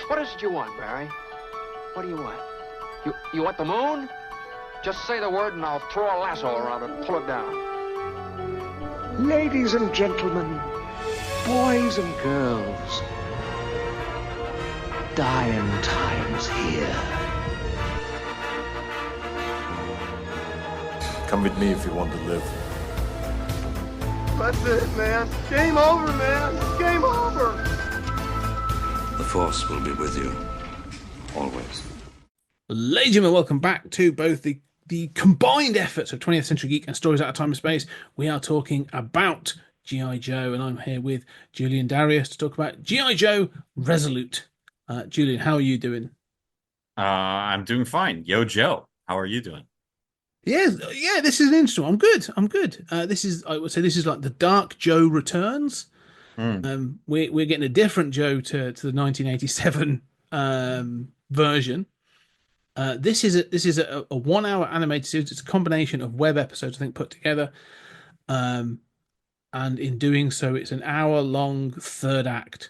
What is it you want, Barry? What do you want? You want the moon? Just say the word and I'll throw a lasso around it and pull it down. Ladies and gentlemen, boys and girls, dying times here. Come with me if you want to live. That's it, man. Game over, man. Game over. The Force will be with you, always. Ladies and gentlemen, welcome back to both the combined efforts of 20th Century Geek and Stories Out of Time and Space. We are talking about G I Joe, and I'm here with Julain Darius to talk about G I Joe Resolute. Julain, how are you doing? I'm doing fine. Yo, Joe, how are you doing? Yeah, this is an interesting one. I'm good. I would say this is like the Dark Joe returns. We're getting a different Joe to the 1987 version. This is a 1 hour animated series. It's a combination of web episodes, I think, put together. And in doing so, it's an hour long third act.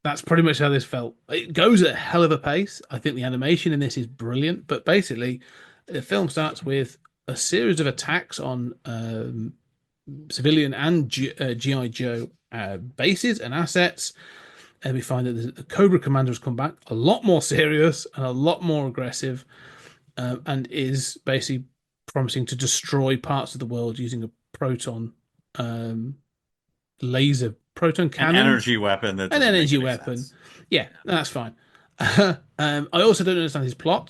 That's pretty much how this felt. It goes at a hell of a pace. I think the animation in this is brilliant. But basically, the film starts with a series of attacks on civilian and GI Joe bases and assets. And we find that the Cobra Commander has come back a lot more serious and a lot more aggressive, and is basically promising to destroy parts of the world using a proton cannon, an energy weapon. An energy weapon. Sense. Yeah, that's fine. I also don't understand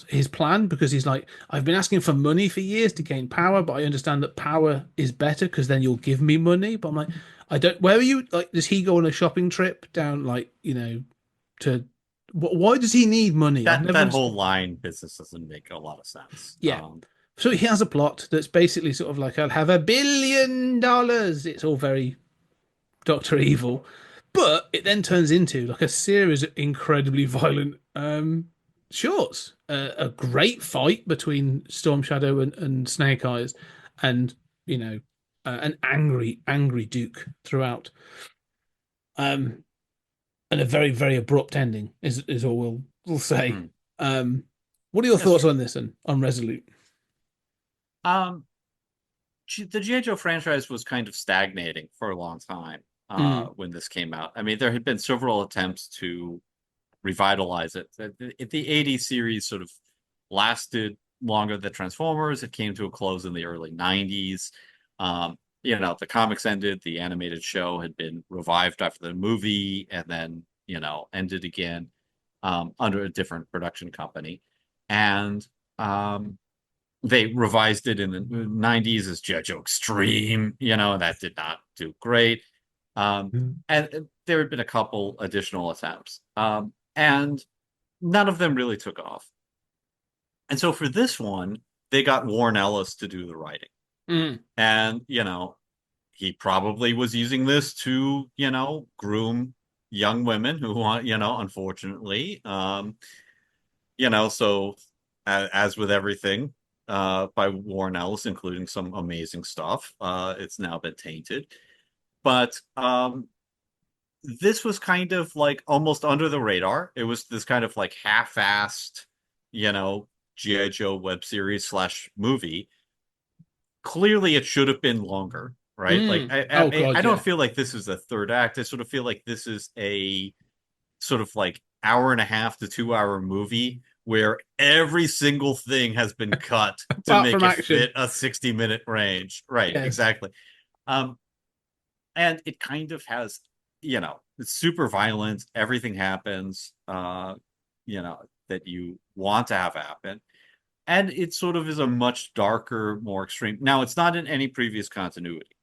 his plan, because he's like, I've been asking for money for years to gain power, but I understand that power is better because then you'll give me money. But I'm like, I don't. Where are you? Like, does he go on a shopping trip down, like, to? Why does he need money? That whole line business doesn't make a lot of sense. Yeah. So he has a plot that's basically sort of like, I'll have $1 billion. It's all very Dr. Evil. But it then turns into like a series of incredibly violent shorts. A great fight between Storm Shadow and Snake Eyes, and an angry Duke throughout. And a very, very abrupt ending is all we'll say. What are your thoughts on this and on Resolute? The G.I. Joe franchise was kind of stagnating for a long time. When this came out. I mean, there had been several attempts to revitalize it. The 80s series sort of lasted longer than Transformers. It came to a close in the early 90s. The comics ended. The animated show had been revived after the movie, and then, ended again under a different production company. And they revised it in the 90s as G.I. Joe Extreme, and that did not do great. And there had been a couple additional attempts, and none of them really took off. And so for this one, they got Warren Ellis to do the writing. And, he probably was using this to, groom young women who want, unfortunately, so as with everything by Warren Ellis, including some amazing stuff, it's now been tainted. But this was kind of like almost under the radar. It was this kind of like half-assed, G.I. Joe web series / movie. Clearly, it should have been longer, right? I don't feel like this is a third act. I sort of feel like this is a sort of like hour and a half to 2 hour movie where every single thing has been cut to make it fit a 60-minute range. Right, yes. Exactly. And it kind of has, it's super violent. Everything happens, that you want to have happen. And it sort of is a much darker, more extreme. Now, it's not in any previous continuity.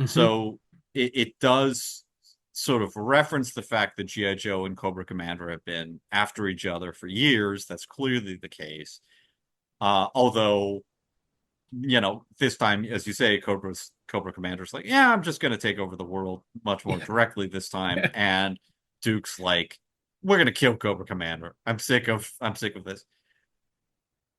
So it does sort of reference the fact that G.I. Joe and Cobra Commander have been after each other for years. That's clearly the case. Although, this time, as you say, Cobra Commander's like, yeah, I'm just going to take over the world much more directly this time. And Duke's like, we're going to kill Cobra Commander. I'm sick of this.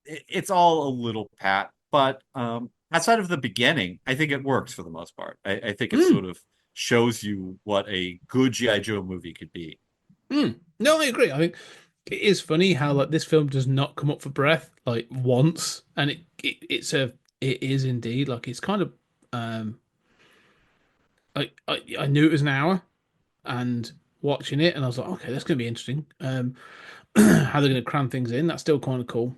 It's all a little pat, but outside of the beginning, I think it works for the most part. I think it sort of shows you what a good G.I. Joe movie could be. No, I agree. I think it is funny how like this film does not come up for breath like once, and it is indeed like it's kind of um I knew it was an hour and watching it, and I was like, okay, that's going to be interesting. How they're going to cram things in, that's still kind of cool.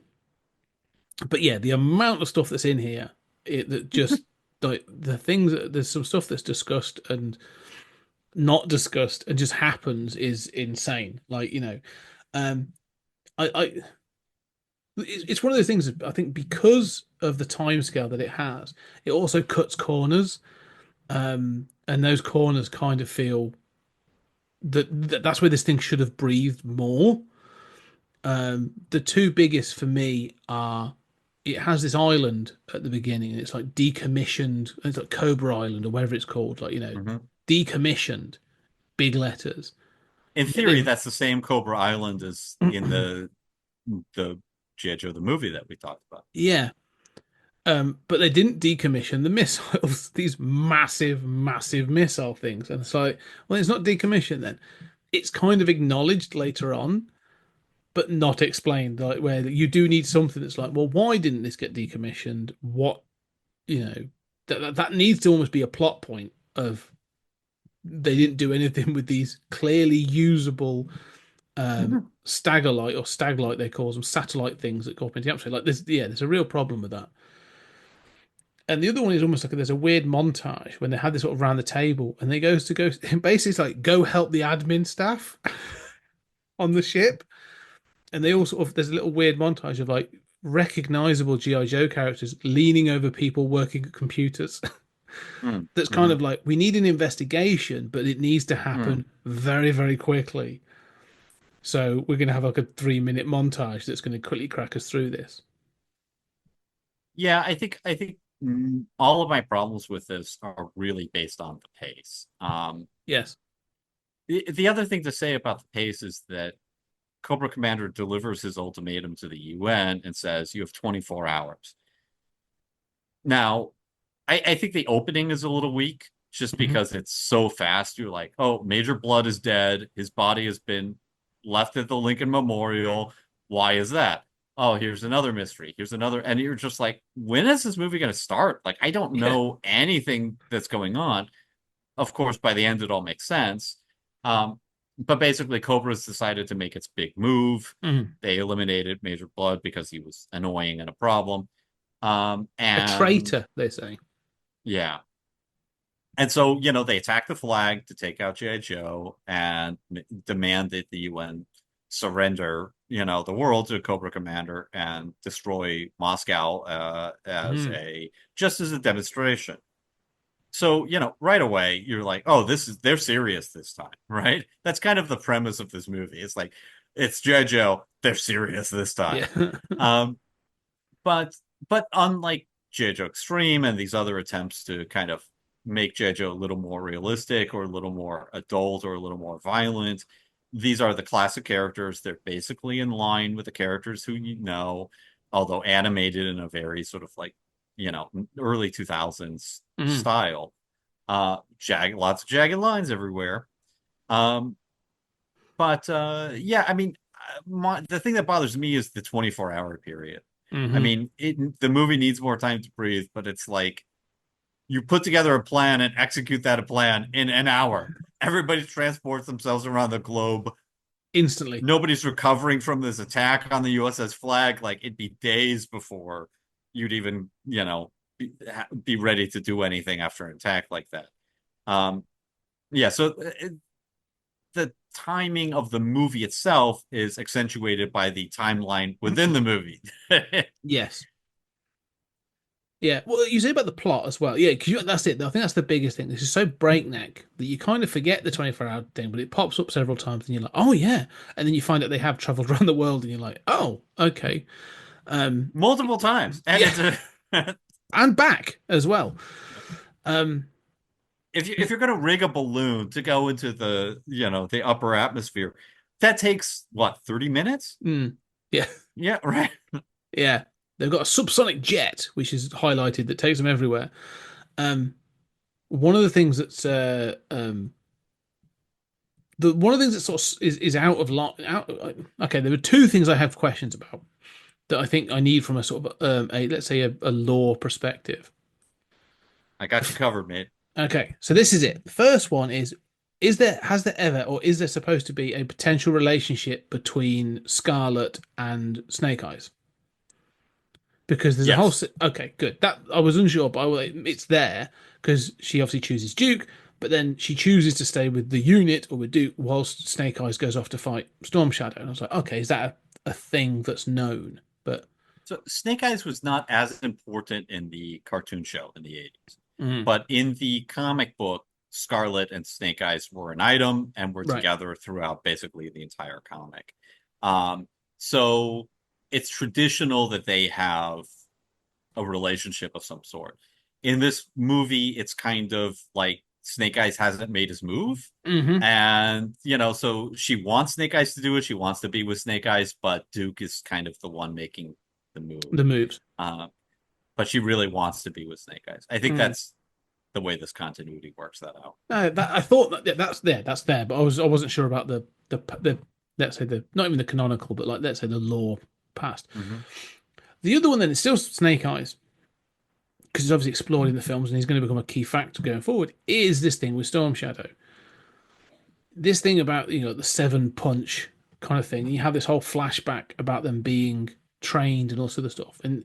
But yeah, the amount of stuff that's in here, that just like the things that there's some stuff that's discussed and not discussed and just happens is insane. Like um, I it's one of those things that I think because of the time scale that it has, it also cuts corners. And those corners kind of feel that that's where this thing should have breathed more. The two biggest for me are it has this island at the beginning, and it's like decommissioned. It's like Cobra Island or whatever it's called, like Mhm. decommissioned, big letters. In But theory, they've that's the same Cobra Island as in the G I Joe the movie that we talked about. yeah, but they didn't decommission the missiles, these massive, massive missile things. And it's like, well, it's not decommissioned then. It's kind of acknowledged later on, but not explained. Like where you do need something that's like, well, why didn't this get decommissioned? What you know that needs to almost be a plot point of they didn't do anything with these clearly usable staggerlight or staglite they call them satellite things that go up into the atmosphere. Like this, yeah, there's a real problem with that. And the other one is almost like there's a weird montage when they had this sort of round the table and they goes to go basically it's like go help the admin staff on the ship. And they all sort of there's a little weird montage of like recognizable GI Joe characters leaning over people working at computers. Mm, That's kind mhm, of like we need an investigation, but it needs to mm. happen very, very quickly. So we're going to have like a 3 minute montage that's going to quickly crack us through this. Yeah, I think all of my problems with this are really based on the pace. Yes. The other thing to say about the pace is that Cobra Commander delivers his ultimatum to the UN and says, "You have 24 hours." Now, I think the opening is a little weak just Mhm. because it's so fast. You're like, oh, Major Blood is dead. His body has been left at the Lincoln Memorial. Why is that? Oh, here's another mystery. Here's another. And you're just like, when is this movie going to start? Like, I don't Yeah. know anything that's going on. Of course, by the end, it all makes sense. Um, but basically, Cobra's decided to make its big move. Mhm. They eliminated Major Blood because he was annoying and a problem. A And traitor, they say. yeah. And so, they attack the flag to take out G.I. Joe and demand that the UN surrender, the world to Cobra Commander and destroy Moscow Mhm. just as a demonstration. So, right away, you're like, oh, they're serious this time, right? That's kind of the premise of this movie. It's like, it's G.I. Joe, they're serious this time. Yeah. Um, but but unlike G.I. Joe Extreme and these other attempts to kind of make G.I. Joe a little more realistic or a little more adult or a little more violent, these are the classic characters. They're basically in line with the characters who although animated in a very sort of like, early 2000s Mhm. style. Lots of jagged lines everywhere. Um, but yeah, I mean, the thing that bothers me is the 24-hour period. I Mhm. mean, the movie needs more time to breathe, but it's like you put together a plan and execute that plan in an hour. Everybody transports themselves around the globe. Instantly. Nobody's recovering from this attack on the USS Flag. Like it'd be days before you'd even, be ready to do anything after an attack like that. Um, yeah, so the timing of the movie itself is accentuated by the timeline within the movie. Yes. Yeah. Well, you say about the plot as well. Yeah, because that's it. I think that's the biggest thing. This is so breakneck that you kind of forget the 24-hour thing, but it pops up several times and you're like, oh, yeah. And then you find out they have traveled around the world and you're like, oh, okay. Um, Multiple times. And yeah. it's a And back as well. Um, if you're gonna rig a balloon to go into the upper atmosphere, that takes what, 30 minutes? mm, yeah. Yeah, right. Yeah. They've got a subsonic jet, which is highlighted that takes them everywhere. Um, one of the things that's the one of the things that sort of is out of lot. Okay, there were two things I have questions about that I think I need from a sort of a let's say a lore perspective. I got you covered, mate. Okay, so this is it. The first one is there has there ever or is there supposed to be a potential relationship between Scarlet and Snake Eyes? Because there's a whole Yes. okay, good. That I was unsure, but it's there because she obviously chooses Duke, but then she chooses to stay with the unit or with Duke whilst Snake Eyes goes off to fight Storm Shadow. And I was like, okay, is that a thing that's known? But So Snake Eyes was not as important in the cartoon show in the 80s. mm, But in the comic book, Scarlet and Snake Eyes were an item and were right, together throughout basically the entire comic. So it's traditional that they have a relationship of some sort. In this movie, it's kind of like Snake Eyes hasn't made his move. hmm And, so she wants Snake Eyes to do it. She wants to be with Snake Eyes, but Duke is kind of the one making the move. the moves. Uh, but she really wants to be with Snake Eyes. I think Mm. that's the way this continuity works that out. No, that, I thought that that's there, but I wasn't sure about the let's say the not even the canonical, but like let's say the lore past. Mm-hmm. The other one then is still Snake Eyes because he's obviously explored in the films and he's going to become a key factor going forward. Is this thing with Storm Shadow? This thing about the seven punch kind of thing. You have this whole flashback about them being trained and all sort of stuff. And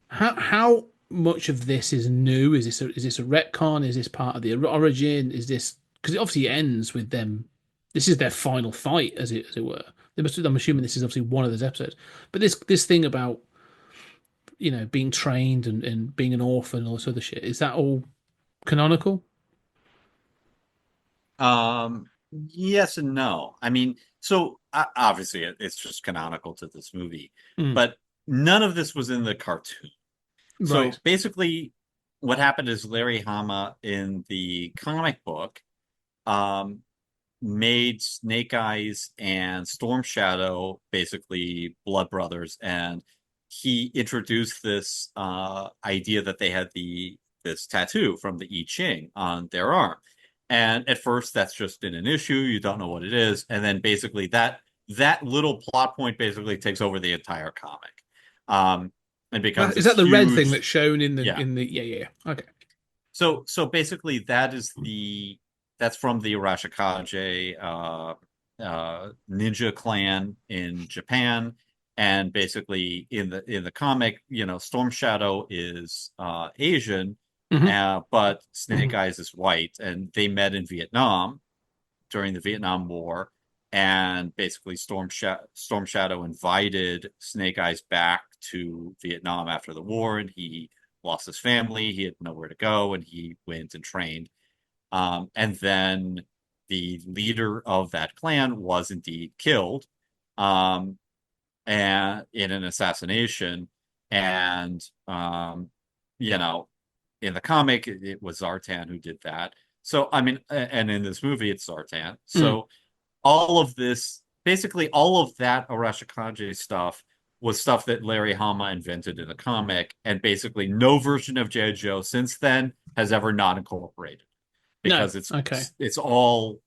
how much of this is new? Is this a retcon? Is this part of the origin? Is this because it obviously ends with them? This is their final fight, as it were. I'm assuming this is obviously one of those episodes. But this thing about being trained and being an orphan and all this other shit, is that all canonical? Yes and no. I mean, so obviously it's just canonical to this movie, Mm, but none of this was in the cartoon. So right. basically, what happened is Larry Hama in the comic book um, made Snake Eyes and Storm Shadow basically blood brothers, and he introduced this idea that they had this tattoo from the I Ching on their arm. And at first, that's just been an issue. You don't know what it is, and then basically that little plot point basically takes over the entire comic, um, and becomes Is this that the red thing huge. that's shown in the Yeah. yeah. Okay. So basically, that's from the Arashikage ninja clan in Japan, and basically in the comic, Storm Shadow is Asian, hmm but Snake Eyes is white, and they met in Vietnam during the Vietnam War, and basically Storm Shadow invited Snake Eyes back to Vietnam after the war, and he lost his family. He had nowhere to go, and he went and trained. And then the leader of that clan was indeed killed, um, and in an assassination. And you know, in the comic, it was Zartan who did that. So I mean, and in this movie, it's Zartan. Mm. So all of this, basically, all of that Arashikage stuff was stuff that Larry Hama invented in the comic, and basically no version of G.I. Joe since then has ever not incorporated No. because it's Okay. it's all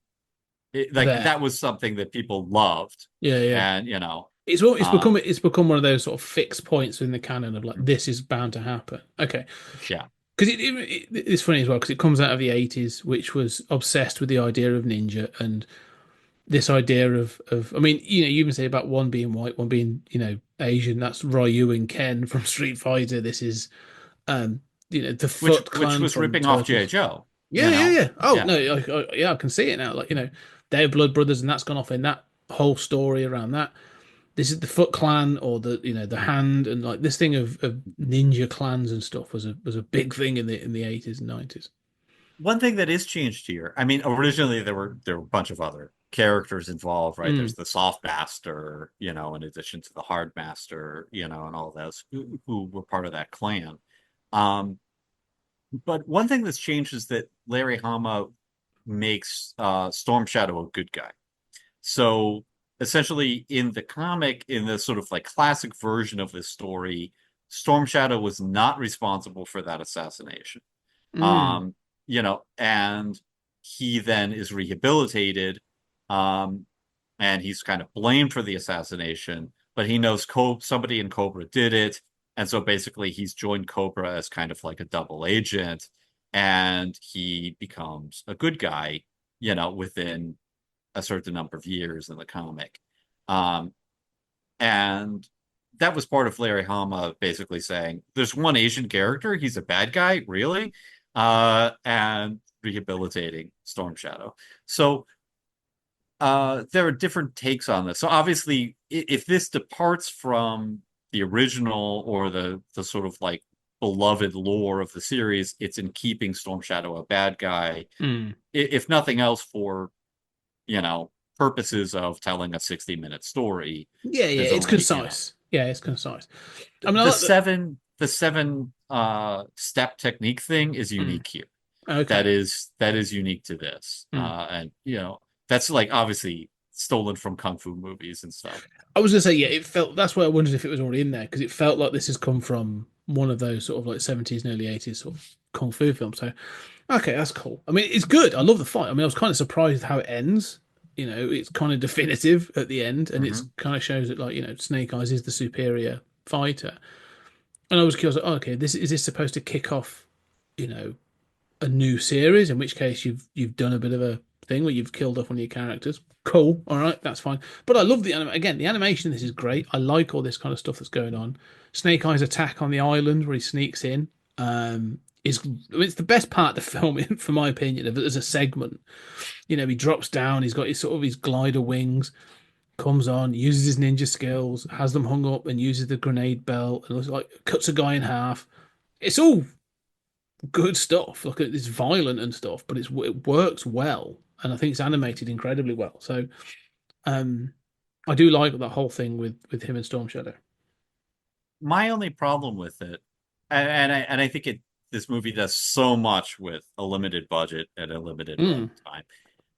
like There. that was something that people loved, Yeah. Yeah. and It's um, become one of those sort of fixed points in the canon of like this is bound to happen. Okay. yeah. Because it's funny as well because it comes out of the 80s, which was obsessed with the idea of ninja and this idea of I mean, you even say about one being white, one being, Asian. That's Ryu and Ken from Street Fighter. This is um, the which Foot which Clan was from ripping off G.I. Turtles. Joe, Yeah, yeah, yeah. Oh yeah. no, yeah, I can see it now. Like they're blood brothers, and that's gone off in that whole story around that. This is the Foot Clan or the Hand, and like this thing of ninja clans and stuff was a big thing in the 80s and 90s. One thing that is changed here, I mean, originally there were a bunch of other characters involved, right? Mm, There's the soft master, in addition to the hard master, and all those who were part of that clan. Um, but one thing that's changed is that Larry Hama makes Storm Shadow a good guy. So essentially, in the comic, in the sort of like classic version of this story, Storm Shadow was not responsible for that assassination. mm, And he then is rehabilitated, Um, and he's kind of blamed for the assassination, but he knows somebody in Cobra did it. And so basically he's joined Cobra as kind of like a double agent, and he becomes a good guy, within a certain number of years in the comic. Um, and that was part of Larry Hama basically saying, there's one Asian character, he's a bad guy, really? And rehabilitating Storm Shadow. So there are different takes on this. So obviously, if this departs from the original or the sort of like beloved lore of the series, it's in keeping Storm Shadow a bad guy. If nothing else, for purposes of telling a 60-minute story. Yeah, There's it's only, concise. Yeah, it's concise. I mean, I the like the... seven step technique thing is unique here. Okay. That is unique to this. And that's like obviously stolen from kung fu movies and stuff. I was gonna say, yeah, it felt. That's why I wondered if it was already in there because it felt like this has come from one of those sort of like 70s and early 80s sort of kung fu films. So, okay, that's cool. I mean, it's good. I love the fight. I mean, I was kind of surprised how it ends. It's kind of definitive at the end, and it's kind of shows that like Snake Eyes is the superior fighter. And I was curious, like, oh, okay, is this supposed to kick off, you know, a new series? In which case you've done a bit of a thing where you've killed off one of your characters. Cool, all right, that's fine. But I love the animation. This is great. I like all this kind of stuff that's going on. Snake Eyes attack on the island where he sneaks in. It's the best part of the film, for my opinion, as a segment. He drops down. He's got his glider wings. Comes on, uses his ninja skills, has them hung up, and uses the grenade belt, and like cuts a guy in half. It's all good stuff. Look, it's violent and stuff, but it works well, and I think it's animated incredibly well. So, I do like that whole thing with him and Storm Shadow. My only problem with it, and I think this movie does so much with a limited budget and a limited time.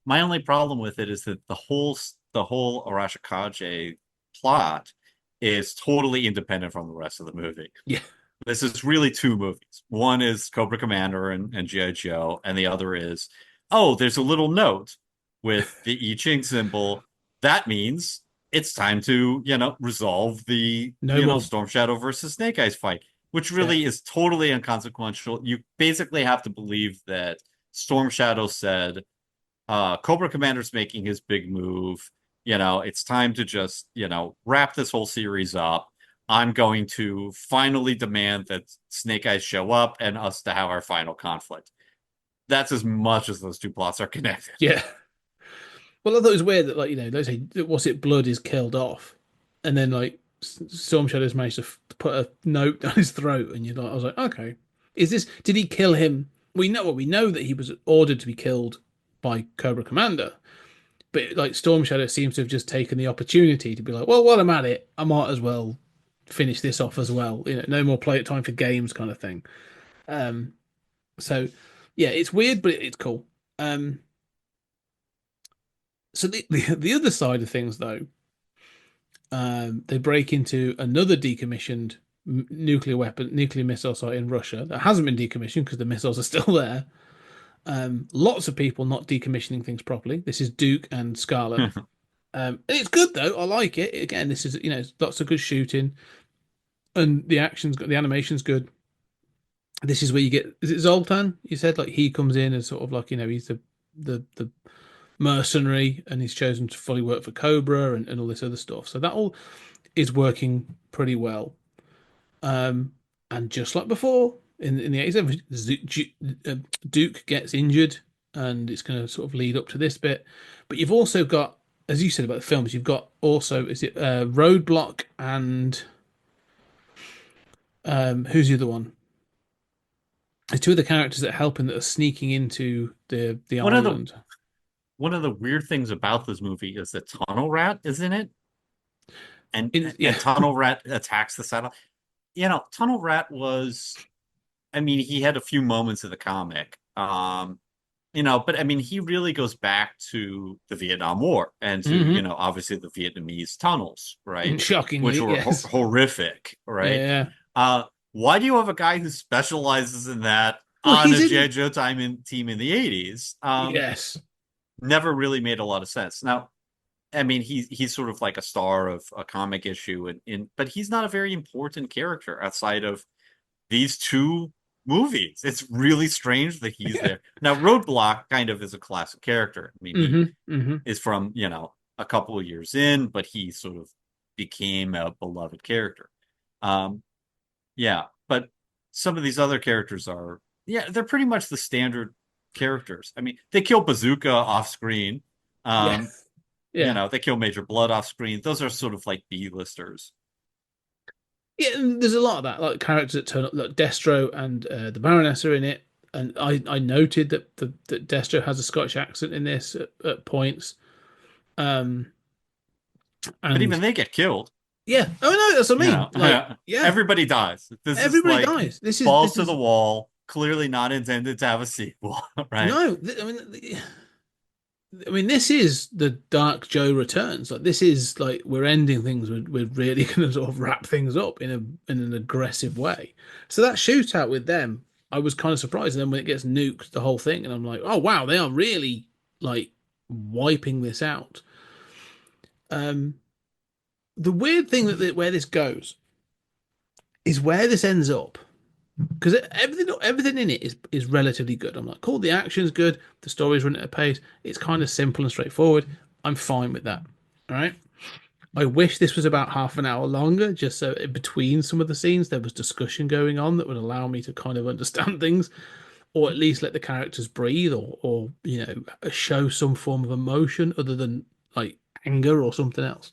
My only problem with it is that the whole Arashikage plot is totally independent from the rest of the movie. Yeah. This is really two movies. One is Cobra Commander and G I Joe, and the other is, oh, there's a little note with the I Ching symbol. That means it's time to, resolve the, Storm Shadow versus Snake Eyes fight, which really is totally inconsequential. You basically have to believe that Storm Shadow said, Cobra Commander's making his big move. It's time to just, wrap this whole series up. I'm going to finally demand that Snake Eyes show up and us to have our final conflict. That's as much as those two plots are connected. Yeah. Well, I thought it was weird that, like, they say, what's it, Blood is killed off. And then, like, Storm Shadow's managed to put a note down his throat. And I was like, okay. Did he kill him? We know that he was ordered to be killed by Cobra Commander. But, like, Storm Shadow seems to have just taken the opportunity to be like, well, while I'm at it, I might as well finish this off as well. No more play it time for games kind of thing. So yeah, it's weird, but it's cool. So the other side of things, though, they break into another decommissioned nuclear missile site in Russia that hasn't been decommissioned because the missiles are still there. Lots of people not decommissioning things properly. This is Duke and Scarlet. It's good though. I like it. Again, this is lots of good shooting, and the animation's good. This is where you get, is it Zoltan? You said, like, he comes in as sort of like he's the mercenary, and he's chosen to fully work for Cobra and all this other stuff. So that all is working pretty well. And just like before in the 87, Duke gets injured, and it's going to sort of lead up to this bit. But you've also got, as you said about the films, you've got also, is it Roadblock and who's the other one? There's two of the characters that help him that are sneaking into the island. One of the weird things about this movie is that Tunnel Rat is in it. And Tunnel Rat attacks the satellite. Tunnel Rat was, he had a few moments in the comic. But he really goes back to the Vietnam War and to, obviously the Vietnamese tunnels, right? Shockingly, which were horrific, right? Yeah. Why do you have a guy who specializes in that on a G I Joe team in the 80s? Yes. never really made a lot of sense. Now, I mean, he's sort of like a star of a comic issue, but he's not a very important character outside of these two movies. It's really strange that he's there. Now, Roadblock kind of is a classic character. I mean, he is from, a couple of years in, but he sort of became a beloved character. Yeah, but some of these other characters are, they're pretty much the standard characters. I mean, they kill Bazooka off screen. Yeah. Yeah. They kill Major Blood off screen. Those are sort of like B-listers. Yeah, and there's a lot of that, like characters that turn up. Like Destro and the Baroness are in it, and I noted that Destro has a Scottish accent in this at points. Um, But and even they get killed. yeah, oh no, that's what I mean. Like, yeah, Everybody dies. This everybody is like dies. balls to the wall. Clearly not intended to have a sequel, right? No, I mean, this is the Dark Joe Returns. Like, this is like we're ending things. We're really going to sort of wrap things up in an aggressive way. So that shootout with them, I was kind of surprised. And then when it gets nuked, the whole thing, and I'm like, oh wow, they are really like wiping this out. The weird thing where this goes is where this ends up, because everything in it is relatively good. I'm like, cool, the action's good, the story's running at a pace, it's kind of simple and straightforward. I'm fine with that. All right. I wish this was about half an hour longer, just so in between some of the scenes there was discussion going on that would allow me to kind of understand things, or at least let the characters breathe, or show some form of emotion other than like anger or something else.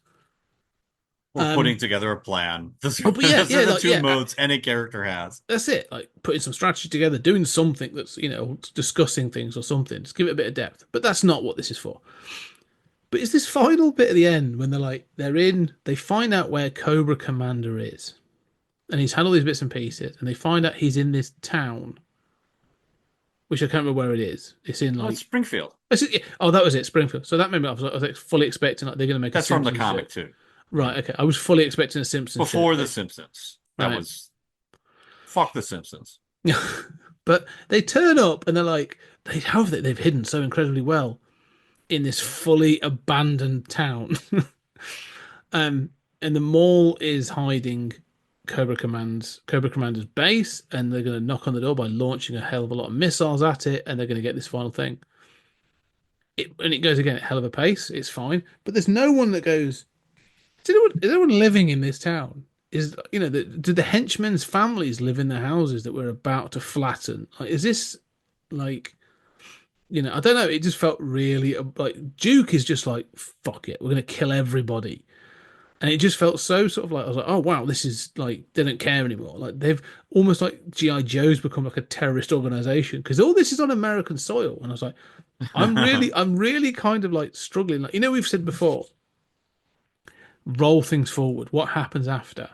Or putting together a plan. Those are the two modes any character has. That's it. Like putting some strategy together, doing something that's, discussing things or something. Just give it a bit of depth. But that's not what this is for. But it's this final bit at the end when they find out where Cobra Commander is. And he's had all these bits and pieces. And they find out he's in this town, which I can't remember where it is. It's in like Springfield. Oh, that was it, Springfield. So that made me, I was fully expecting like they're going to make that's a from the comic too. Right, okay. I was fully expecting a Simpsons before the Simpsons. That was fuck the Simpsons. But they turn up and they're like, they've hidden so incredibly well in this fully abandoned town. And the mall is hiding Cobra Commander's base, and they're going to knock on the door by launching a hell of a lot of missiles at it, and they're going to get this final thing. And it goes again at hell of a pace. It's fine, but there's no one that goes, is anyone living in this town? Do the henchmen's families live in the houses that we're about to flatten? Like, is this like, I don't know. It just felt really like Duke is just like, fuck it, we're gonna kill everybody, and it just felt so sort of like, I was like, oh wow, this is like they don't care anymore. Like they've almost like G I Joe's become like a terrorist organization because all this is on American soil, and I was like, I'm really kind of like struggling. Like we've said before, roll things forward. What happens after?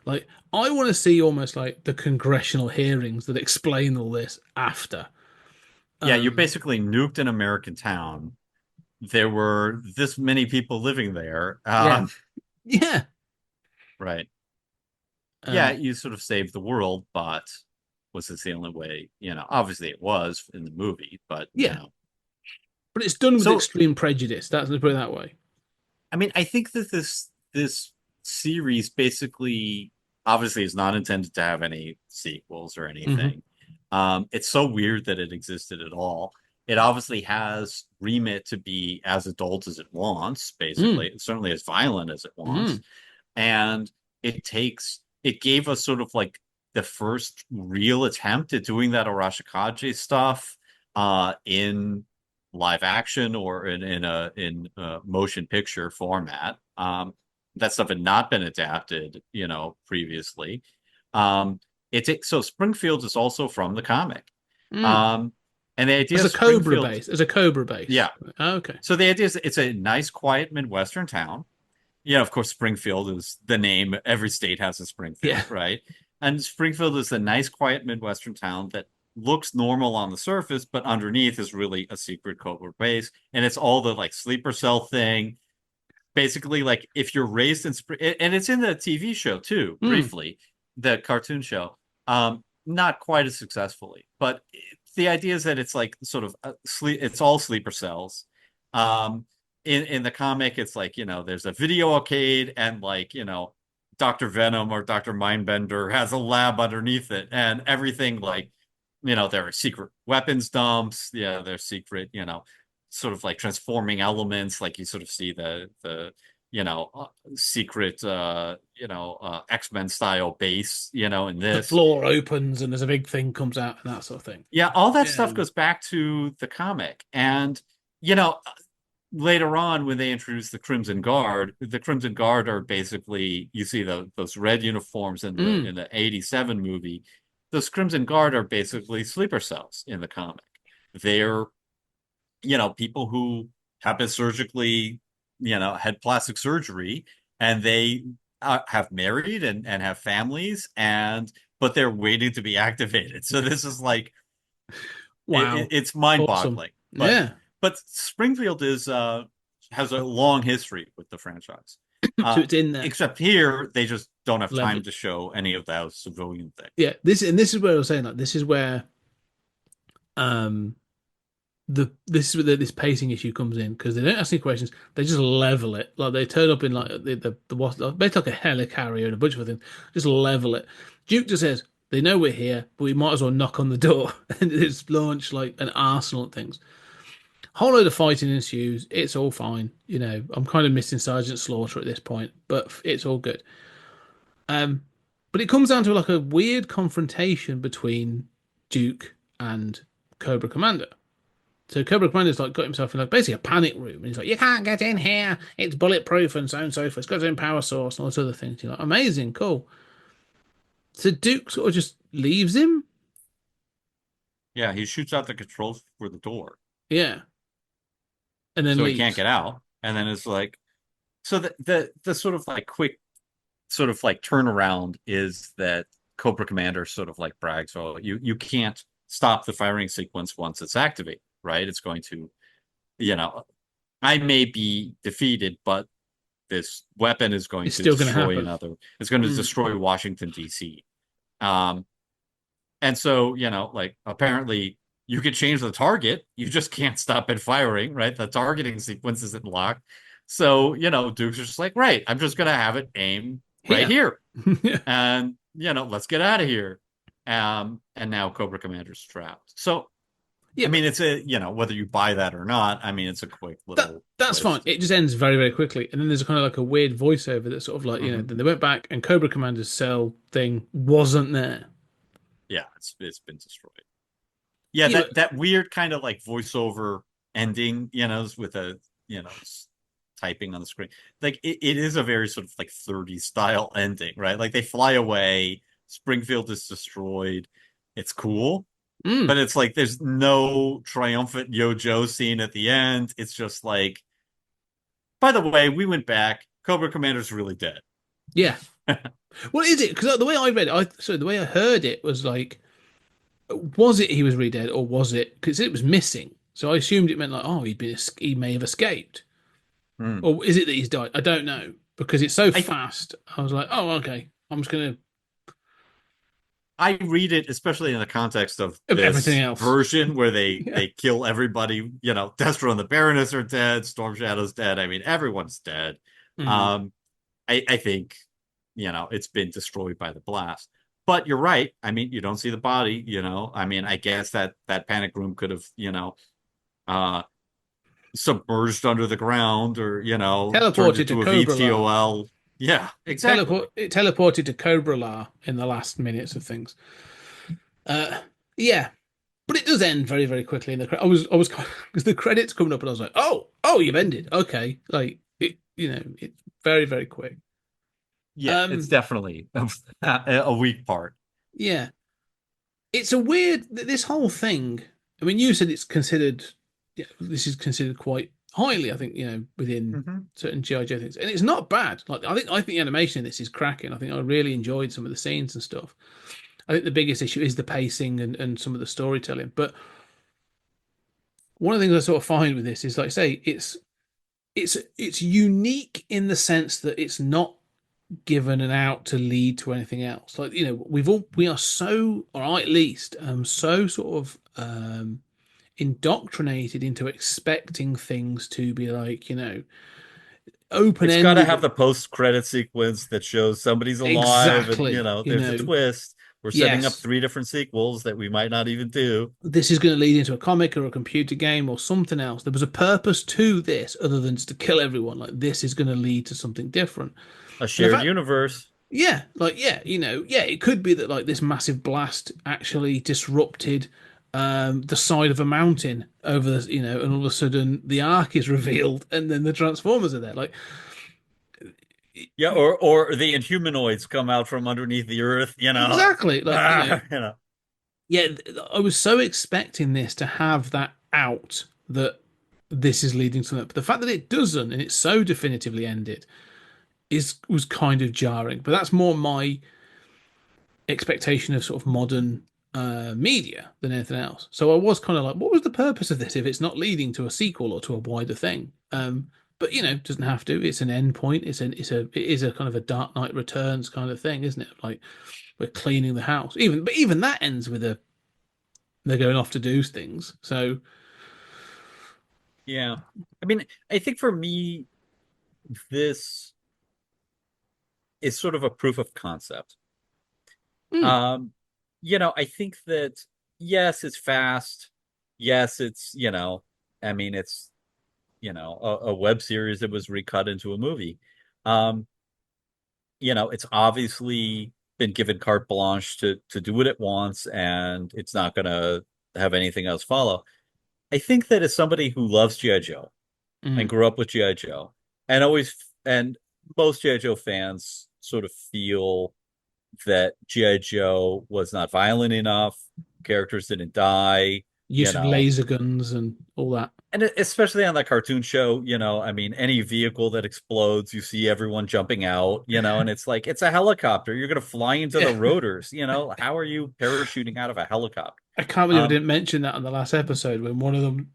Like, I want to see almost like the congressional hearings that explain all this after. Yeah, you basically nuked an American town. There were this many people living there. Yeah. Right. Yeah, you sort of saved the world, but was this the only way? Obviously it was in the movie, but But it's done with extreme prejudice. Let's put it that way. I mean, I think that this series basically obviously is not intended to have any sequels or anything. It's so weird that it existed at all. It obviously has remit to be as adult as it wants, basically. It's certainly as violent as it wants. And it gave us sort of like the first real attempt at doing that Arashikage stuff in live action or in a motion picture format. That stuff had not been adapted, previously. So Springfield is also from the comic. And the idea is a Cobra base. As a Cobra base. Yeah. Okay. So the idea is it's a nice, quiet Midwestern town. Of course, Springfield is the name. Every state has a Springfield, right? And Springfield is a nice, quiet Midwestern town that looks normal on the surface, but underneath is really a secret Cobra base. And it's all the like sleeper cell thing. Basically, like if you're raised in and it's in the TV show too, briefly, the cartoon show, not quite as successfully, but the idea is that it's like sort of it's all sleeper cells, In the comic, it's like, there's a video arcade and like, Dr. Venom or Dr. Mindbender has a lab underneath it and everything like, there are secret weapons dumps, yeah, there's secret, sort of like transforming elements, like you sort of see the secret X-Men style base, in The this. floor opens and there's a big thing comes out and that sort of thing. Yeah, all that Yeah. stuff goes back to the comic. And, you know, later on when they introduce the Crimson Guard are basically, you see those red uniforms in the 87 movie. Those Crimson Guard are basically sleeper cells in the comic. They're, people who have been surgically, had plastic surgery, and they have married and have families, but they're waiting to be activated. So this is like, Wow. it's mind-boggling. Awesome. Yeah. But Springfield has a long history with the franchise. So it's in there. Except here, they just don't have Love time it. to show any of those civilian things. Yeah, this is where I was saying, like, this is where this pacing issue comes in, because they don't ask any questions, they just level it. Like, they turn up in like the what, basically like a helicarrier and a bunch of things, just level it. Duke just says they know we're here, but we might as well knock on the door, and it's launched like an arsenal of things. Whole load of fighting ensues. It's all fine. I'm kind of missing Sergeant Slaughter at this point, but it's all good. But it comes down to like a weird confrontation between Duke and Cobra Commander. So Cobra Commander's like got himself in like basically a panic room, and he's like, "You can't get in here. It's bulletproof and so and so forth. It's got its own power source and all those other things." You're like, "Amazing, cool." So Duke sort of just leaves him. Yeah, he shoots out the controls for the door, Yeah, and then so leaves. he can't get out. And then it's like, so the sort of like quick sort of like turnaround is that Cobra Commander sort of like brags, "Oh, you can't stop the firing sequence once it's activated, right? It's going to, I may be defeated, but this weapon is going It's to still gonna destroy happen. another. It's going to destroy Washington, D.C." And so, like apparently you could change the target. You just can't stop it firing, right? The targeting sequence isn't locked. So, Duke's just like, right, I'm just going to have it aim right here. Yeah. And, let's get out of here. And now Cobra Commander's trapped. So, Yeah, I mean, it's whether you buy that or not, I mean, it's a quick little. That's fine. It just ends very, very quickly. And then there's kind of like a weird voiceover that's sort of like, then they went back and Cobra Commander's cell thing wasn't there. Yeah, it's been destroyed. Yeah, that weird kind of like voiceover ending, with a, typing on the screen. Like it is a very sort of like 30s style ending, right? Like they fly away, Springfield is destroyed. It's cool. But it's like there's no triumphant Yo Joe scene at the end. It's just like, by the way, we went back. Cobra Commander's really dead. Yeah. What is it? Because the way I read it, the way I heard it was like, was it he was really dead, or was it because it was missing? So I assumed it meant like, oh, he may have escaped, or is it that he's died? I don't know, because it's so fast. I was like, oh, okay, I'm just gonna. I read it, especially in the context of this everything else version where they kill everybody. Destro and the Baroness are dead. Storm Shadow's dead. I mean, everyone's dead. I think, it's been destroyed by the blast. But you're right. I mean, you don't see the body. I mean, I guess that panic room could have, submerged under the ground, or teleported to a Cobra VTOL. Yeah, exactly. It teleported to Cobra La in the last minutes of things. Yeah, but it does end very, very quickly. I was because the credits coming up, and I was like, oh, you've ended. Okay, like it's very, very quick. Yeah, it's definitely a weak part. Yeah, it's a weird this whole thing. I mean, you said it's considered. Yeah, this is considered quite highly, I think, within certain G I Joe things, and it's not bad. Like I think the animation in this is cracking. I think I really enjoyed some of the scenes and stuff. I think the biggest issue is the pacing and some of the storytelling. But one of the things I sort of find with this is, like I say, it's unique in the sense that it's not given an out to lead to anything else. Like we are so, or I at least am so sort of indoctrinated into expecting things to be like, It's got to open-ended. have the post-credit sequence that shows somebody's alive, and Exactly. there's a twist. We're setting up Yes, 3 different sequels that we might not even do. this is going to lead into a comic or a computer game or something else. There was a purpose to this other than just to kill everyone. Like, this is going to lead to something different. A And the shared fact, universe. yeah, like, yeah, it could be that like this massive blast actually disrupted the side of a mountain over the, and all of a sudden the Ark is revealed and then the Transformers are there. Like, Yeah, or the Inhumanoids come out from underneath the earth, exactly, like, you know. yeah, I was so expecting this to have that out that this is leading to that. But the fact that it doesn't and it's so definitively ended was kind of jarring. But that's more my expectation of sort of modern media than anything else. So I was kind of like, what was the purpose of this if it's not leading to a sequel or to a wider thing? But it doesn't have to. It's an end point. It is a kind of a Dark Knight Returns kind of thing, isn't it? Like, we're cleaning the house. Even that ends with they're going off to do things. So Yeah. I mean, I think for me, this is sort of a proof of concept. mm, Um, I think that yes, it's fast. Yes, it's, I mean, it's, a web series that was recut into a movie. Um, it's obviously been given carte blanche to do what it wants, and it's not gonna have anything else follow. I think that as somebody who loves G.I. Joe and mm, grew up with G.I. Joe, and most G.I. Joe fans sort of feel that G.I. Joe was not violent enough, characters didn't die, you use of know, laser guns and all that. and especially on that cartoon show, I mean, any vehicle that explodes, you see everyone jumping out, and it's like, it's a helicopter. You're going to fly into Yeah. the rotors, how are you parachuting out of a helicopter? I can't believe I Um, didn't mention that on the last episode when one of them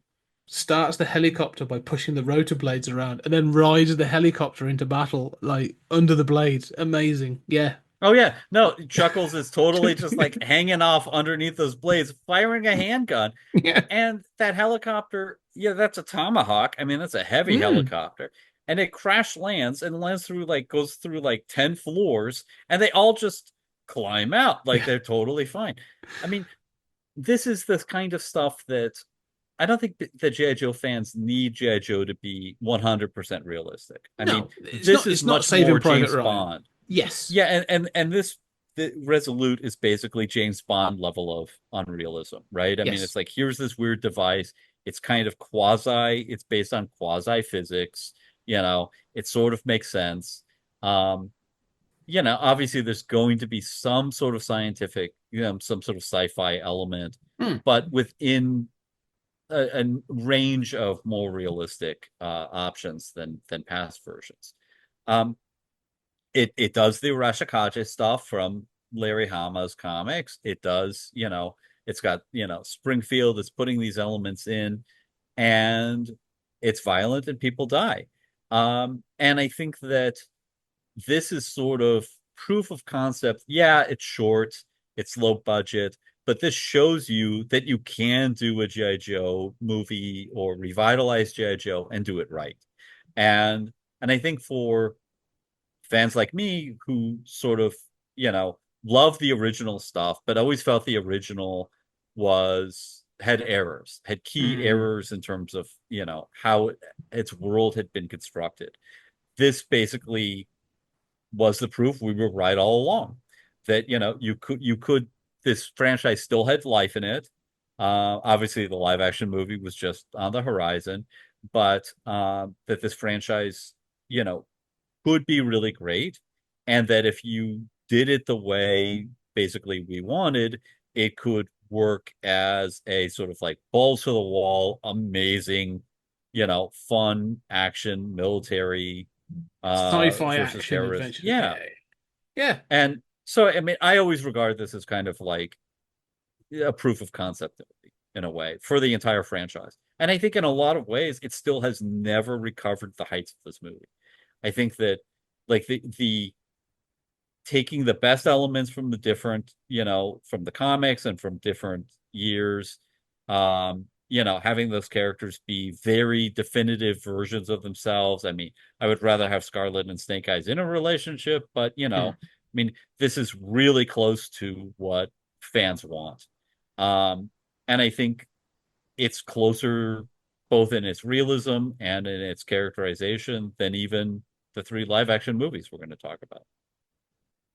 starts the helicopter by pushing the rotor blades around and then rides the helicopter into battle, like under the blades. Amazing. Yeah. oh yeah, no, Chuckles is totally just like hanging off underneath those blades, firing a handgun. Yeah. And that helicopter, yeah, that's a Tomahawk. I mean, that's a heavy Mm. helicopter. And it crash lands and lands through goes through like 10 floors, and they all just climb out like they're totally fine. I mean, this is this kind of stuff that I don't think the G.I. Joe fans need G.I. Joe to be 100% realistic. I mean, No, it's this not. is It's not much more Saving Private James Ryan. Bond. Yes. Yeah, and the Resolute is basically James Bond level of unrealism, right? I mean, Yes. it's like, here's this weird device. It's kind of it's based on quasi physics. It sort of makes sense. Um, Obviously there's going to be some sort of scientific, some sort of sci-fi element, Mm. but within a range of more realistic options than past versions. Um, it does the Arashikage stuff from Larry Hama's comics. It does, it's got, Springfield is putting these elements in, and it's violent and people die. And I think that this is sort of proof of concept. Yeah, it's short, it's low budget, but this shows you that you can do a G.I. Joe movie or revitalize G.I. Joe and do it right. And I think for fans like me who sort of, love the original stuff, but always felt the original had key Mm. errors in terms of, how its world had been constructed. This basically was the proof we were right all along, that, you could this franchise still had life in it. Obviously the live action movie was just on the horizon, but that this franchise, you know, could be really great, and that if you did it the way basically we wanted, it could work as a sort of like balls to the wall, amazing, fun action military Sci-fi versus action terrorists. adventure. Yeah. Yeah. Yeah. And so, I mean, I always regard this as kind of like a proof of concept in a way for the entire franchise. And I think in a lot of ways, it still has never recovered the heights of this movie. I think that like the taking the best elements from the different, from the comics and from different years, having those characters be very definitive versions of themselves. I mean, I would rather have Scarlet and Snake Eyes in a relationship, but I mean, this is really close to what fans want. And I think it's closer both in its realism and in its characterization than even the 3 live action movies we're going to talk about.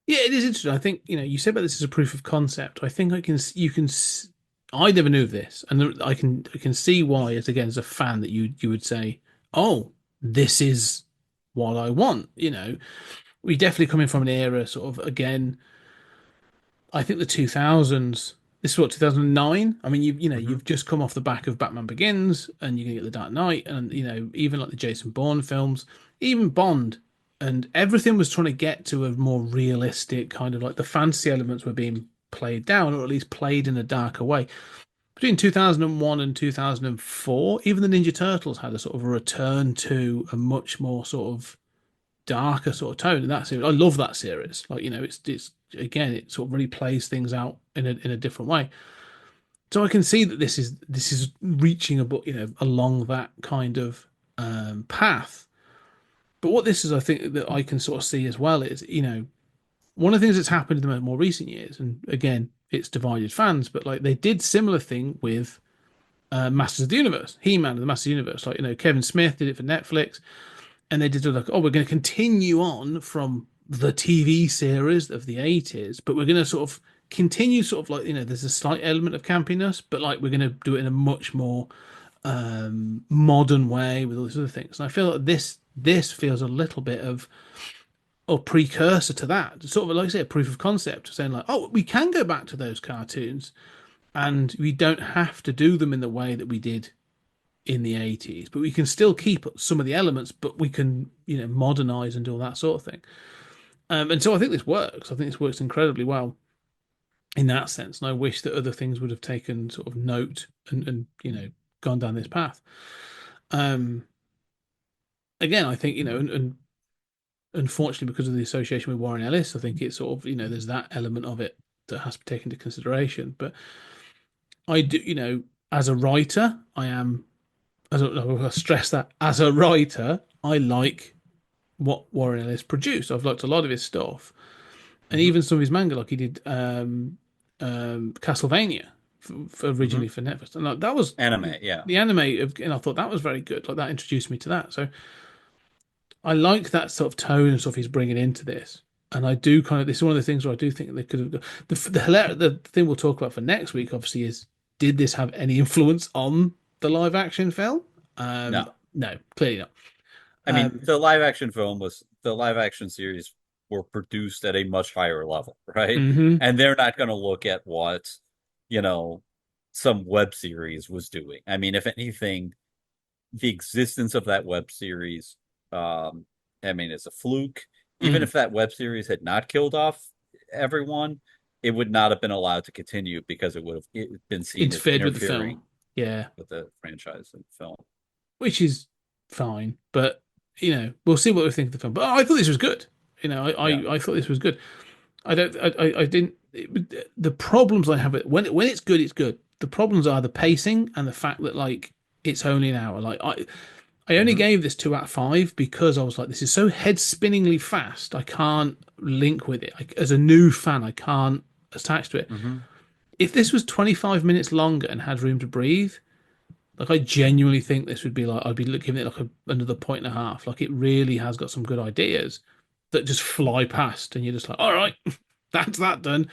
Yeah, it is interesting. I think you said about this as a proof of concept. I think I never knew of this, and I can see why. As again, as a fan, that you would say, "Oh, this is what I want." We definitely coming from an era, sort of again. I think the 2000s. This is what 2009. I mean, you've just come off the back of Batman Begins, and you're gonna get the Dark Knight, and even like the Jason Bourne films, even Bond, and everything was trying to get to a more realistic kind of like the fantasy elements were being played down, or at least played in a darker way. Between 2001 and 2004, even the Ninja Turtles had a sort of a return to a much more sort of darker sort of tone in that series. I love that series. Like it's again, it sort of really plays things out in a different way. So I can see that this is reaching along that kind of path. But what this is, I think that I can sort of see as well is one of the things that's happened in the more recent years, and again, it's divided fans, but like they did similar thing with Masters of the Universe, He-Man and the Masters of the Universe. Like Kevin Smith did it for Netflix, and they did like, oh, we're going to continue on from the TV series of the 80s, but we're going to sort of continue sort of like there's a slight element of campiness, but like we're going to do it in a much more modern way with all these other things. And I feel like this feels a little bit of or precursor to that, sort of like I say, a proof of concept, saying like, oh, we can go back to those cartoons, and we don't have to do them in the way that we did in the 80s, but we can still keep some of the elements, but we can modernize and do all that sort of thing. And so I think this works. I think this works incredibly well in that sense, and I wish that other things would have taken sort of note and gone down this path. Again, I think and unfortunately, because of the association with Warren Ellis, I think it's sort of there's that element of it that has to be taken into consideration. But I do, as a writer, I am. As I stress that as a writer, I like what Warren Ellis produced. I've liked a lot of his stuff, and even some of his manga, like he did Castlevania for originally for Netflix, and like, that was Anime, yeah. the anime and I thought that was very good. Like that introduced me to that, so I like that sort of tone and stuff he's bringing into this. And I do kind of, this is one of the things where I do think they could have. The thing we'll talk about for next week, obviously, is did this have any influence on the live action film? No, clearly not. I mean, the live action series were produced at a much higher level, right? Mm-hmm. And they're not going to look at what, some web series was doing. I mean, if anything, the existence of that web series, I mean, it's a fluke. Even if that web series had not killed off everyone, it would not have been allowed to continue because it would have been seen as interfered with the interfering film. Yeah, with the franchise and film. which is fine, but we'll see what we think of the film. But I thought this was good. I thought this was good. I didn't. The problems I have with when it's good, it's good. The problems are the pacing and the fact that like it's only an hour. Like I only gave this 2 out of 5 because I was like, this is so head spinningly fast. I can't link with it. As a new fan, I can't attach to it. If this was 25 minutes longer and had room to breathe, like I genuinely think this would be like I'd be giving it like another point and a half. Like it really has got some good ideas that just fly past, and you're just like, all right, that's that done.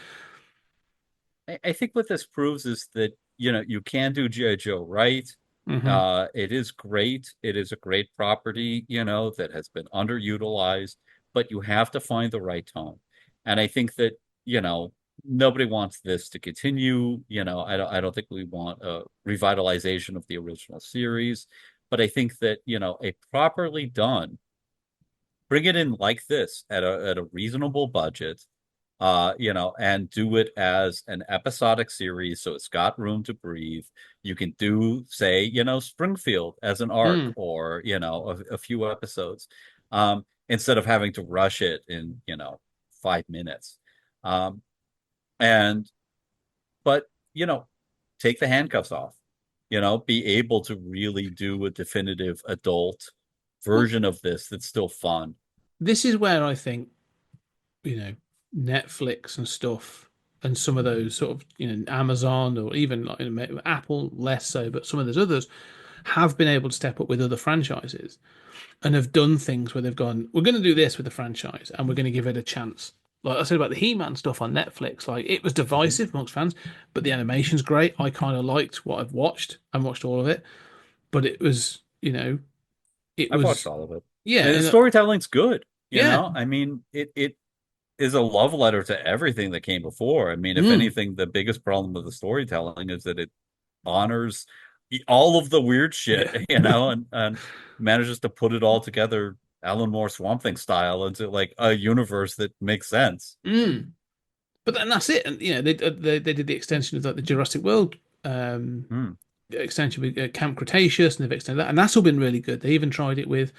I think what this proves is that you can do G.I. Joe right. It is great. It is a great property, that has been underutilized, but you have to find the right tone. And I think that, nobody wants this to continue. I don't think we want a revitalization of the original series, but I think that, a properly done, bring it in like this at a reasonable budget, and do it as an episodic series so it's got room to breathe. You can do, say, Springfield as an arc or, a few episodes, instead of having to rush it in, 5 minutes. But, take the handcuffs off. be able to really do a definitive adult version of this that's still fun. This is where I think, Netflix and stuff, and some of those sort of, Amazon or even like Apple, less so, but some of those others have been able to step up with other franchises and have done things where they've gone, we're going to do this with the franchise and we're going to give it a chance. Like I said about the He-Man stuff on Netflix, like it was divisive amongst fans, but the animation's great. I kind of liked what I've watched. I watched all of it, but it was, it I've watched was, all of it. yeah, And the storytelling's good, yeah, I mean, it is a love letter to everything that came before. I mean, if mm, anything, the biggest problem with the storytelling is that it honors all of the weird yeah, shit, and manages to put it all together Alan Moore Swamp Thing style into like a universe that makes sense. mm. But then that's it. And they did the extension of like the Jurassic World Hmm. extension with Camp Cretaceous, and they've extended that, and that's all been really good. They even tried it with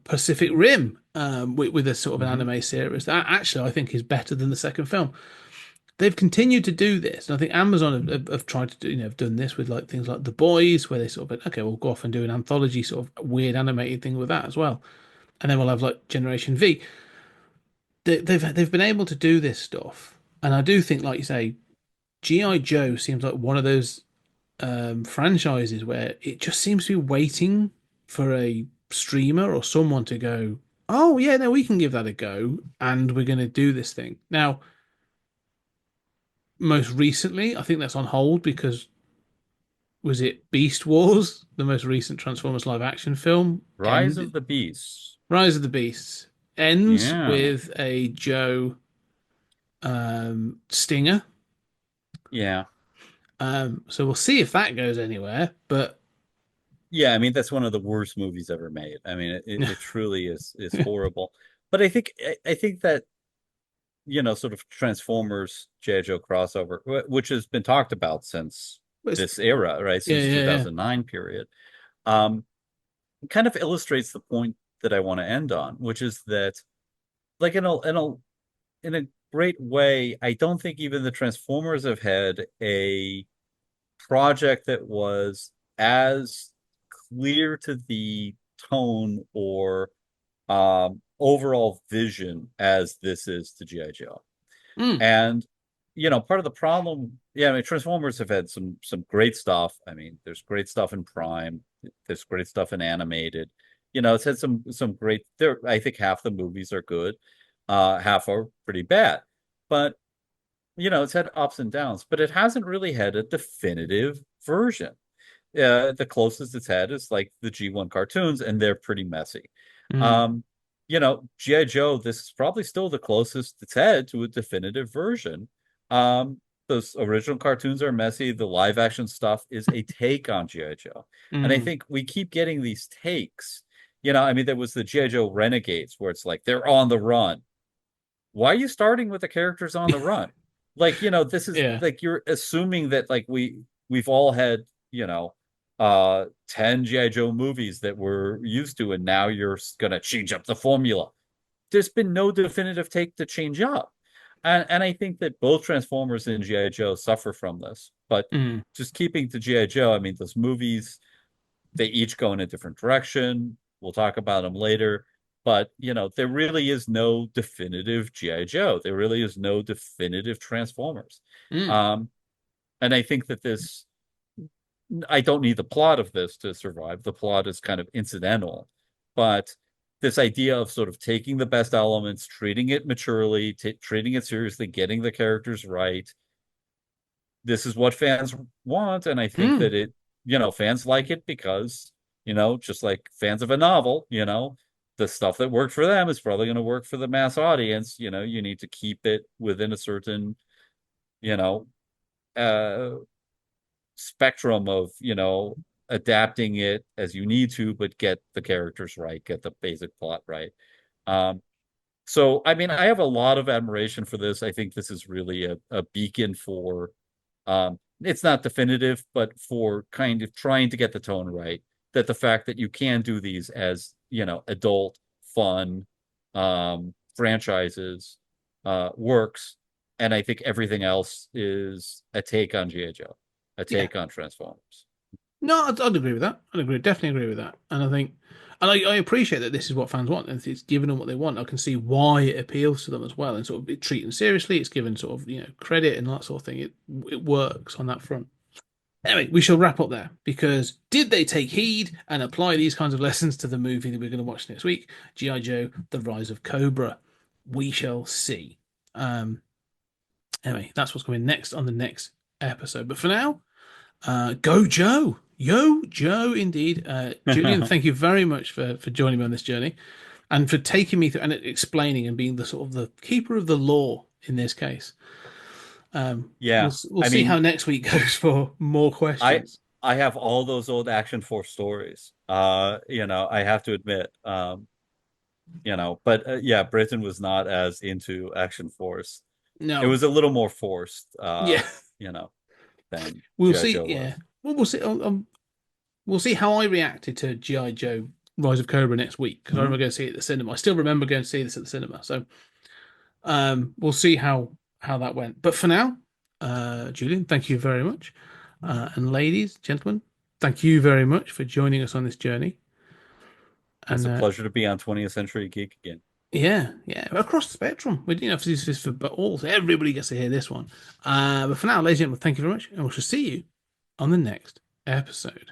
Pacific Rim, with a sort of an Hmm. anime series that actually I think is better than the second film. They've continued to do this, and I think Amazon have tried to do, have done this with like things like The Boys, where they sort of went, okay, we'll go off and do an anthology sort of weird animated thing with that as well, and then we'll have like Generation V. They've been able to do this stuff, and I do think, like you say, G I Joe seems like one of those franchises where it just seems to be waiting for a streamer or someone to go, oh yeah, no, we can give that a go, and we're going to do this thing now. Most recently, I think that's on hold because was it Beast Wars, the most recent Transformers live action film, Rise of ended the Beasts. Rise of the Beasts ends Yeah. with a Joe stinger. Yeah. So we'll see if that goes anywhere. But Yeah, I mean that's one of the worst movies ever made. I mean it truly is horrible. But I think that sort of Transformers G.I. Joe crossover, which has been talked about since it's, this era, right? yeah, Since yeah, yeah. 2009 period. Um, kind of illustrates the point that I want to end on, which is that like in a great way, I don't think even the Transformers have had a project that was as clear to the tone or overall vision as this is to G.I. Joe. Mm, And part of the problem, yeah, I mean, Transformers have had some great stuff. I mean, there's great stuff in Prime, there's great stuff in animated. It's had some great there. I think half the movies are good, half are pretty bad. But it's had ups and downs, but it hasn't really had a definitive version. The closest it's had is like the G1 cartoons, and they're pretty messy. mm, Um, G.I. Joe, this is probably still the closest it's had to a definitive version. Those original cartoons are messy. The live action stuff is a take on G.I. Joe. And I mm. think we keep getting these takes. I mean, there was the G.I. Joe Renegades where it's like they're on the run. Why are you starting with the characters on the run? Like, this is Yeah. like you're assuming that like we've all had, 10 G.I. Joe movies that we're used to, and now you're gonna change up the formula. There's been no definitive take to change up. And I think that both Transformers and G.I. Joe suffer from this. But Mm, just keeping to G.I. Joe, I mean, those movies, they each go in a different direction. We'll talk about them later. But, there really is no definitive G.I. Joe. There really is no definitive Transformers. mm, Um, and I think that I don't need the plot of this to survive. The plot is kind of incidental. But this idea of sort of taking the best elements, treating it maturely, treating it seriously, getting the characters right, this is what fans want. And I think mm, that fans like it because, just like fans of a novel, the stuff that worked for them is probably going to work for the mass audience. You need to keep it within a certain, you know, uh, spectrum of, adapting it as you need to, but get the characters right, get the basic plot right. Um, so, I mean, I have a lot of admiration for this. I think this is really a beacon for, it's not definitive, but for kind of trying to get the tone right. That the fact that you can do these as, adult, fun franchises works. And I think everything else is a take on G.I. Joe. a take on Transformers. No, I'd agree with that. Definitely agree with that. And I think, and I appreciate that this is what fans want, and it's giving them what they want. I can see why it appeals to them as well, and sort of treat them seriously. It's given sort of credit and that sort of thing. It works on that front. Anyway, we shall wrap up there because did they take heed and apply these kinds of lessons to the movie that we're going to watch next week, G I Joe: The Rise of Cobra? We shall see. Anyway, that's what's coming next on the next episode. But for now, go Joe. Yo, Joe, indeed. Julian, thank you very much for joining me on this journey and for taking me through and explaining and being the sort of the keeper of the law in this case. Yeah, we'll see how next week goes for more questions. I have all those old Action Force stories. I have to admit, but yeah, Britain was not as into Action Force. No, it was a little more forced. Yeah. Than we'll G.I. see. Joe Yeah, was. well, we'll see. We'll see how I reacted to GI Joe: Rise of Cobra next week because I remember going to see it at the cinema. I still remember going to see this at the cinema. So, we'll see how that went. But for now, Julian, thank you very much, and ladies, gentlemen, thank you very much for joining us on this journey. It's a pleasure to be on 20th Century Geek again. Yeah, across the spectrum. We this is for all. Everybody gets to hear this one. But for now, ladies and gentlemen, thank you very much, and we shall see you on the next episode.